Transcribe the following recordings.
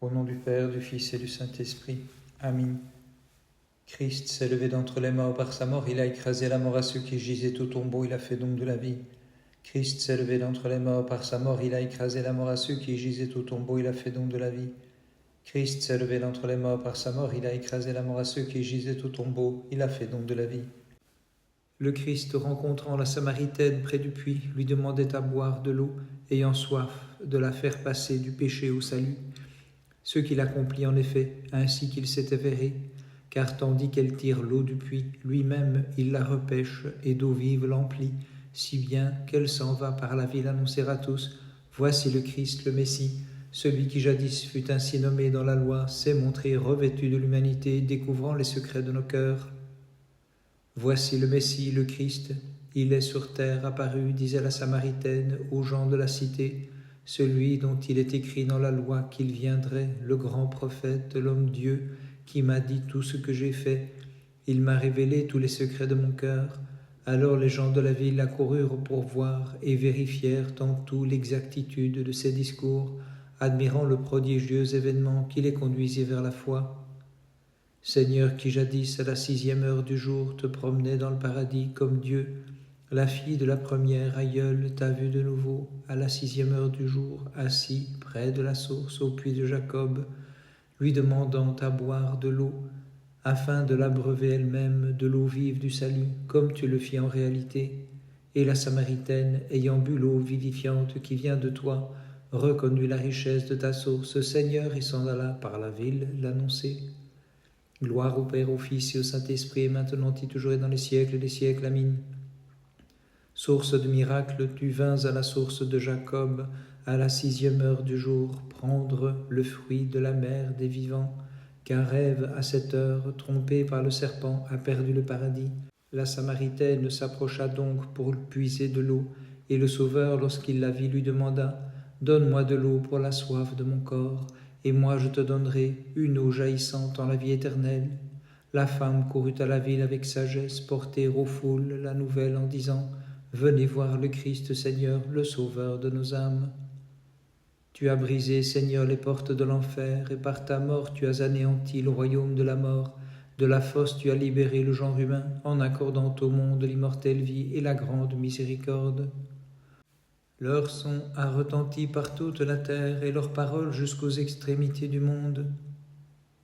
Au nom du Père, du Fils et du Saint-Esprit. Amen. Christ s'est levé d'entre les morts par sa mort, il a écrasé la mort à ceux qui gisaient au tombeau, il a fait donc de la vie. Christ s'est levé d'entre les morts par sa mort, il a écrasé la mort à ceux qui gisaient au tombeau, il a fait donc de la vie. Christ s'est levé d'entre les morts par sa mort, il a écrasé la mort à ceux qui gisaient au tombeau, il a fait donc de la vie. Le Christ, rencontrant la Samaritaine près du puits, lui demandait à boire de l'eau, ayant soif de la faire passer du péché au salut. Ce qu'il accomplit en effet, ainsi qu'il s'est avéré, car tandis qu'elle tire l'eau du puits, lui-même il la repêche et d'eau vive l'emplit, si bien qu'elle s'en va par la ville annoncer à tous, voici le Christ, le Messie, celui qui jadis fut ainsi nommé dans la loi, s'est montré revêtu de l'humanité, découvrant les secrets de nos cœurs. Voici le Messie, le Christ, il est sur terre apparu, disait la Samaritaine aux gens de la cité, celui dont il est écrit dans la loi qu'il viendrait, le grand prophète, l'homme-dieu, qui m'a dit tout ce que j'ai fait. Il m'a révélé tous les secrets de mon cœur. Alors les gens de la ville accoururent pour voir et vérifièrent en tout l'exactitude de ses discours, admirant le prodigieux événement qui les conduisait vers la foi. Seigneur qui jadis à la 6e heure du jour te promenais dans le paradis comme Dieu, la fille de la première aïeule t'a vu de nouveau à la 6e heure du jour, assis près de la source au puits de Jacob, lui demandant à boire de l'eau, afin de l'abreuver elle-même de l'eau vive du salut, comme tu le fis en réalité. Et la Samaritaine, ayant bu l'eau vivifiante qui vient de toi, reconnut la richesse de ta source, Seigneur, et s'en alla par la ville l'annoncer. Gloire au Père, au Fils et au Saint-Esprit, et maintenant et toujours et dans les siècles des siècles. Amen. Source de miracles, tu vins à la source de Jacob, à la 6e heure du jour, prendre le fruit de la mer des vivants, car Ève, à cette heure, trompée par le serpent, a perdu le paradis. La Samaritaine s'approcha donc pour puiser de l'eau, et le Sauveur, lorsqu'il la vit, lui demanda « Donne-moi de l'eau pour la soif de mon corps, et moi je te donnerai une eau jaillissante en la vie éternelle. » La femme courut à la ville avec sagesse, porter aux foules la nouvelle en disant « Venez voir le Christ, Seigneur, le Sauveur de nos âmes. » Tu as brisé, Seigneur, les portes de l'enfer, et par ta mort tu as anéanti le royaume de la mort. De la fosse tu as libéré le genre humain, en accordant au monde l'immortelle vie et la grande miséricorde. Leur son a retenti par toute la terre, et leur parole jusqu'aux extrémités du monde.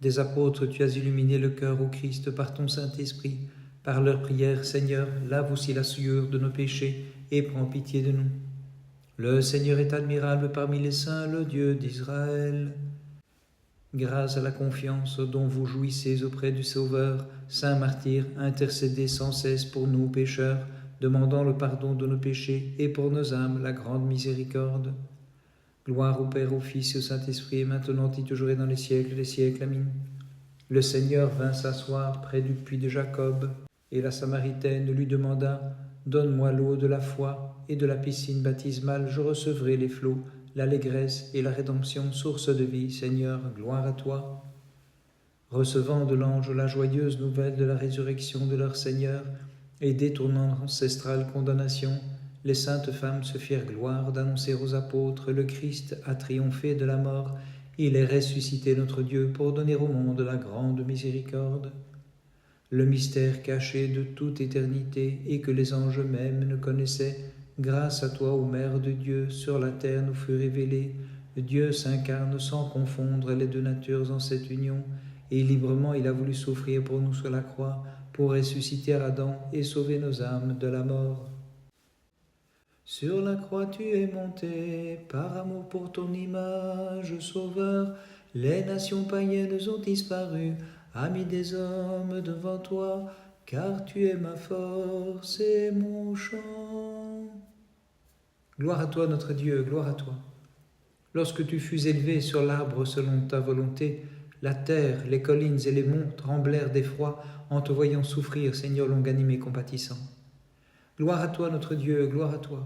Des apôtres tu as illuminé le cœur au Christ par ton Saint-Esprit. Par leur prière, Seigneur, lave aussi la souillure de nos péchés, et prends pitié de nous. Le Seigneur est admirable parmi les saints, le Dieu d'Israël. Grâce à la confiance dont vous jouissez auprès du Sauveur, saint martyr, intercédez sans cesse pour nous pécheurs, demandant le pardon de nos péchés et pour nos âmes la grande miséricorde. Gloire au Père, au Fils et au Saint-Esprit, maintenant et toujours et dans les siècles des siècles. Amen. Le Seigneur vint s'asseoir près du puits de Jacob, et la Samaritaine lui demanda « Donne-moi l'eau de la foi et de la piscine baptismale, je recevrai les flots, l'allégresse et la rédemption, source de vie, Seigneur, gloire à toi. » Recevant de l'ange la joyeuse nouvelle de la résurrection de leur Seigneur, et détournant l'ancestrale condamnation, les saintes femmes se firent gloire d'annoncer aux apôtres « Le Christ a triomphé de la mort, il est ressuscité notre Dieu pour donner au monde la grande miséricorde. » Le mystère caché de toute éternité et que les anges même ne connaissaient, grâce à toi, ô Mère de Dieu, sur la terre nous fut révélé. Dieu s'incarne sans confondre les deux natures en cette union, et librement il a voulu souffrir pour nous sur la croix, pour ressusciter Adam et sauver nos âmes de la mort. Sur la croix tu es monté, par amour pour ton image, Sauveur, les nations païennes ont disparu, ami des hommes devant toi, car tu es ma force et mon chant. Gloire à toi notre Dieu, gloire à toi. Lorsque tu fus élevé sur l'arbre selon ta volonté, la terre, les collines et les monts tremblèrent d'effroi en te voyant souffrir, Seigneur longanime et compatissant. Gloire à toi notre Dieu, gloire à toi.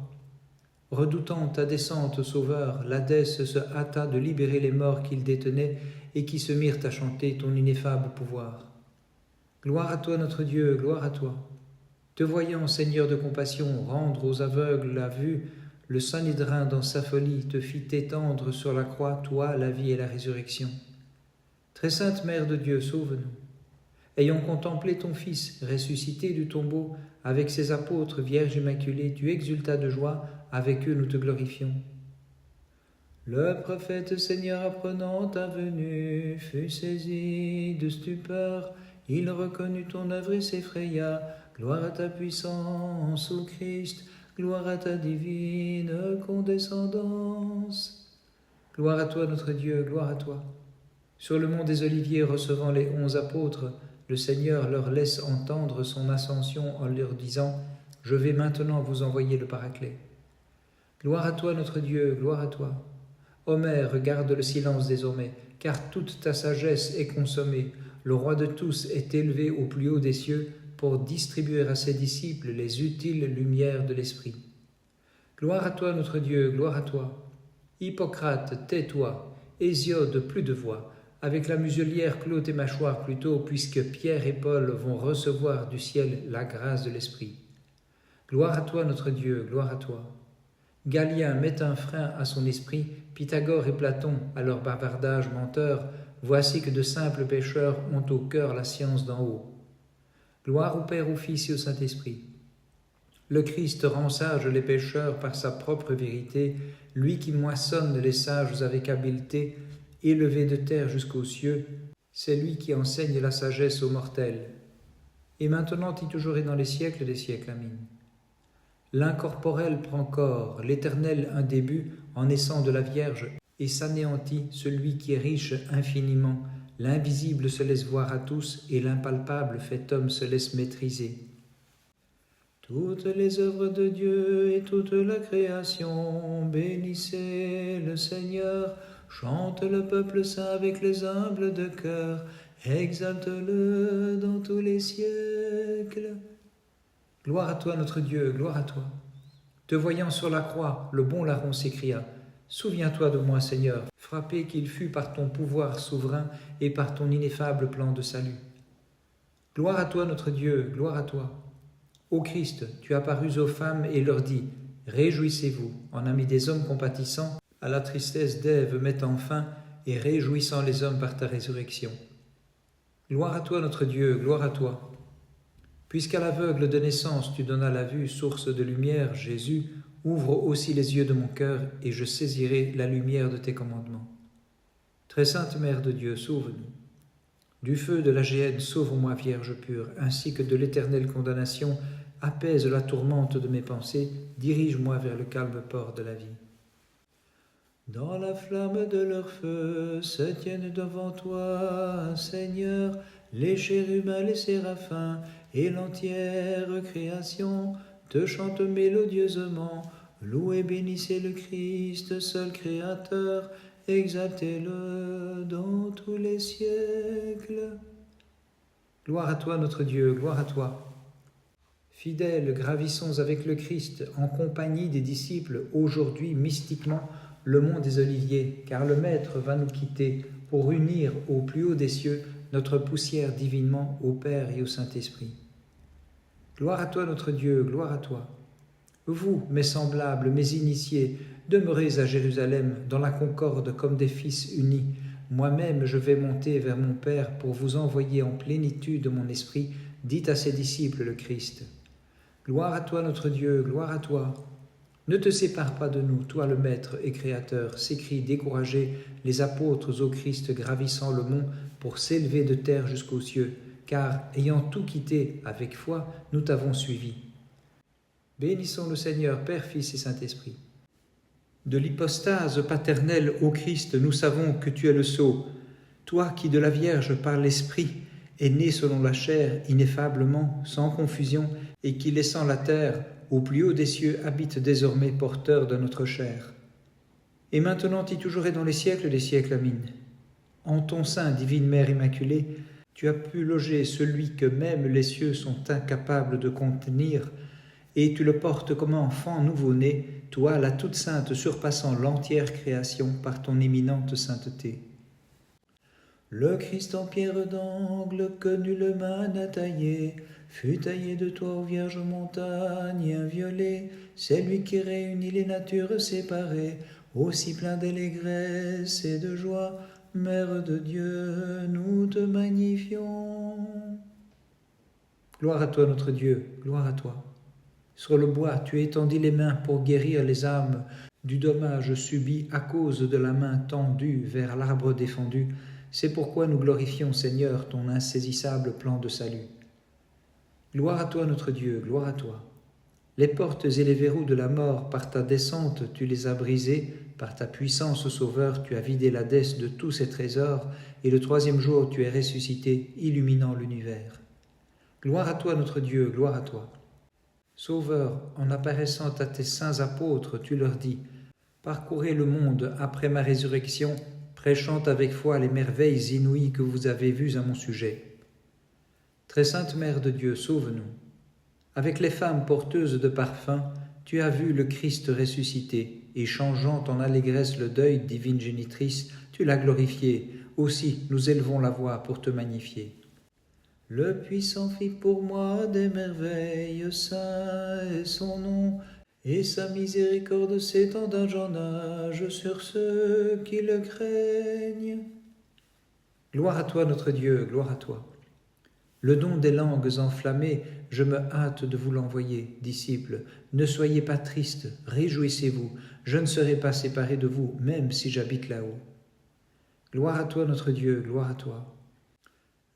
Redoutant ta descente, Sauveur, l'Hadès se hâta de libérer les morts qu'il détenait et qui se mirent à chanter ton ineffable pouvoir. Gloire à toi notre Dieu, gloire à toi. Te voyant, Seigneur de compassion, rendre aux aveugles la vue, le Sanhédrin dans sa folie te fit étendre sur la croix, toi, la vie et la résurrection. Très sainte Mère de Dieu, sauve-nous. Ayant contemplé ton Fils ressuscité du tombeau avec ses apôtres, Vierge Immaculée, tu exultas de joie, avec eux nous te glorifions. Le prophète Seigneur, apprenant ta venue, fut saisi de stupeur. Il reconnut ton œuvre et s'effraya. Gloire à ta puissance, ô Christ, gloire à ta divine condescendance. Gloire à toi, notre Dieu, gloire à toi. Sur le mont des Oliviers, recevant les 11 apôtres, le Seigneur leur laisse entendre son ascension en leur disant « Je vais maintenant vous envoyer le Paraclet ». Gloire à toi, notre Dieu, gloire à toi. Ô Mère, garde le silence désormais, car toute ta sagesse est consommée. Le Roi de tous est élevé au plus haut des cieux pour distribuer à ses disciples les utiles lumières de l'Esprit. Gloire à toi, notre Dieu, gloire à toi. Hippocrate, tais-toi. Hésiode, plus de voix. Avec la muselière, clôt tes mâchoires plutôt, puisque Pierre et Paul vont recevoir du ciel la grâce de l'Esprit. Gloire à toi, notre Dieu, gloire à toi. Galien met un frein à son esprit, Pythagore et Platon, à leur bavardage menteur, voici que de simples pécheurs ont au cœur la science d'en haut. Gloire au Père, au Fils et au Saint-Esprit. Le Christ rend sages les pécheurs par sa propre vérité, lui qui moissonne les sages avec habileté, élevé de terre jusqu'aux cieux, c'est lui qui enseigne la sagesse aux mortels. Et maintenant et toujours et dans les siècles des siècles. Amen. L'incorporel prend corps, l'éternel un début en naissant de la Vierge, et s'anéantit celui qui est riche infiniment. L'invisible se laisse voir à tous, et l'impalpable fait homme se laisse maîtriser. Toutes les œuvres de Dieu et toute la création, bénissez le Seigneur, chante le peuple saint avec les humbles de cœur, exalte-le dans tous les siècles. Gloire à toi, notre Dieu, gloire à toi. Te voyant sur la croix, le bon larron s'écria « Souviens-toi de moi, Seigneur, frappé qu'il fut par ton pouvoir souverain et par ton ineffable plan de salut. » Gloire à toi, notre Dieu, gloire à toi. Ô Christ, tu apparus aux femmes et leur dis « Réjouissez-vous, en ami des hommes compatissants, à la tristesse d'Ève mettant fin et réjouissant les hommes par ta résurrection. » Gloire à toi, notre Dieu, gloire à toi. Puisqu'à l'aveugle de naissance tu donnas la vue, source de lumière, Jésus, ouvre aussi les yeux de mon cœur, et je saisirai la lumière de tes commandements. Très sainte Mère de Dieu, sauve-nous. Du feu de la géhenne, sauve-moi, Vierge pure, ainsi que de l'éternelle condamnation, apaise la tourmente de mes pensées, dirige-moi vers le calme port de la vie. Dans la flamme de leur feu se tiennent devant toi, Seigneur, les chérubins, les séraphins, et l'entière création te chante mélodieusement. Louez, bénissez le Christ, seul Créateur, exaltez-le dans tous les siècles. Gloire à toi, notre Dieu, gloire à toi. Fidèles, gravissons avec le Christ, en compagnie des disciples, aujourd'hui mystiquement, le mont des Oliviers, car le Maître va nous quitter pour unir au plus haut des cieux notre poussière divinement au Père et au Saint-Esprit. Gloire à toi, notre Dieu, gloire à toi. Vous, mes semblables, mes initiés, demeurez à Jérusalem, dans la concorde comme des fils unis. Moi-même, je vais monter vers mon Père pour vous envoyer en plénitude mon esprit, dit à ses disciples le Christ. Gloire à toi, notre Dieu, gloire à toi. Ne te sépare pas de nous, toi le Maître et Créateur, s'écrient découragés les apôtres au Christ gravissant le mont pour s'élever de terre jusqu'aux cieux, car, ayant tout quitté avec foi, nous t'avons suivi. Bénissons le Seigneur, Père, Fils et Saint-Esprit. De l'hypostase paternelle au Christ, nous savons que tu es le sceau, toi qui de la Vierge par l'Esprit es né selon la chair, ineffablement, sans confusion, et qui, laissant la terre, au plus haut des cieux, habite désormais porteur de notre chair. Et maintenant et toujours et dans les siècles des siècles, Amen. En ton sein, divine Mère Immaculée, tu as pu loger celui que même les cieux sont incapables de contenir, et tu le portes comme enfant nouveau-né, toi, la toute sainte surpassant l'entière création par ton éminente sainteté. Le Christ en pierre d'angle que nulle main n'a taillé, fut taillé de toi, ô Vierge montagne inviolée. C'est lui qui réunit les natures séparées, aussi plein d'allégresse et de joie. Mère de Dieu, nous te magnifions. Gloire à toi, notre Dieu, gloire à toi. Sur le bois, tu étendis les mains pour guérir les âmes du dommage subi à cause de la main tendue vers l'arbre défendu. C'est pourquoi nous glorifions, Seigneur, ton insaisissable plan de salut. Gloire à toi, notre Dieu, gloire à toi. Les portes et les verrous de la mort, par ta descente, tu les as brisés, par ta puissance, Sauveur, tu as vidé l'Hadès de tous ses trésors, et le troisième jour tu es ressuscité, illuminant l'univers. Gloire à toi, notre Dieu, gloire à toi. Sauveur, en apparaissant à tes saints apôtres, tu leur dis « Parcourez le monde après ma résurrection, prêchant avec foi les merveilles inouïes que vous avez vues à mon sujet. » Très sainte Mère de Dieu, sauve-nous. Avec les femmes porteuses de parfums, tu as vu le Christ ressuscité, et changeant en allégresse le deuil, divine génitrice, tu l'as glorifié. Aussi, nous élevons la voix pour te magnifier. Le puissant fit pour moi des merveilles, saint est son nom, et sa miséricorde s'étend d'âge en âge sur ceux qui le craignent. Gloire à toi, notre Dieu, gloire à toi. Le don des langues enflammées, je me hâte de vous l'envoyer, disciples. Ne soyez pas tristes, réjouissez-vous, je ne serai pas séparé de vous, même si j'habite là-haut. Gloire à toi, notre Dieu, gloire à toi.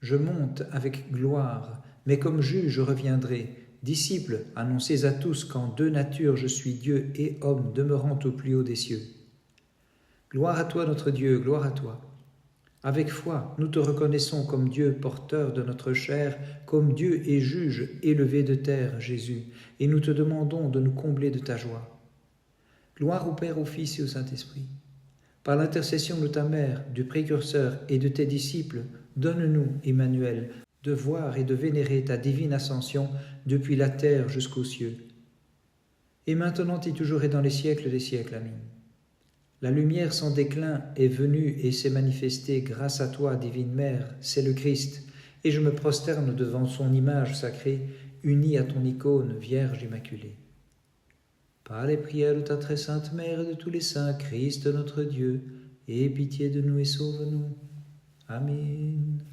Je monte avec gloire, mais comme juge je reviendrai. Disciples, annoncez à tous qu'en deux natures je suis Dieu et homme, demeurant au plus haut des cieux. Gloire à toi, notre Dieu, gloire à toi. Avec foi, nous te reconnaissons comme Dieu porteur de notre chair, comme Dieu et juge élevé de terre, Jésus, et nous te demandons de nous combler de ta joie. Gloire au Père, au Fils et au Saint-Esprit. Par l'intercession de ta mère, du précurseur et de tes disciples, donne-nous, Emmanuel, de voir et de vénérer ta divine ascension depuis la terre jusqu'aux cieux. Et maintenant et toujours et dans les siècles des siècles. Amen. La lumière sans déclin est venue et s'est manifestée grâce à toi, divine Mère, c'est le Christ, et je me prosterne devant son image sacrée, unie à ton icône, Vierge Immaculée. Par les prières de ta très sainte Mère et de tous les saints, Christ notre Dieu, aie pitié de nous et sauve-nous. Amen.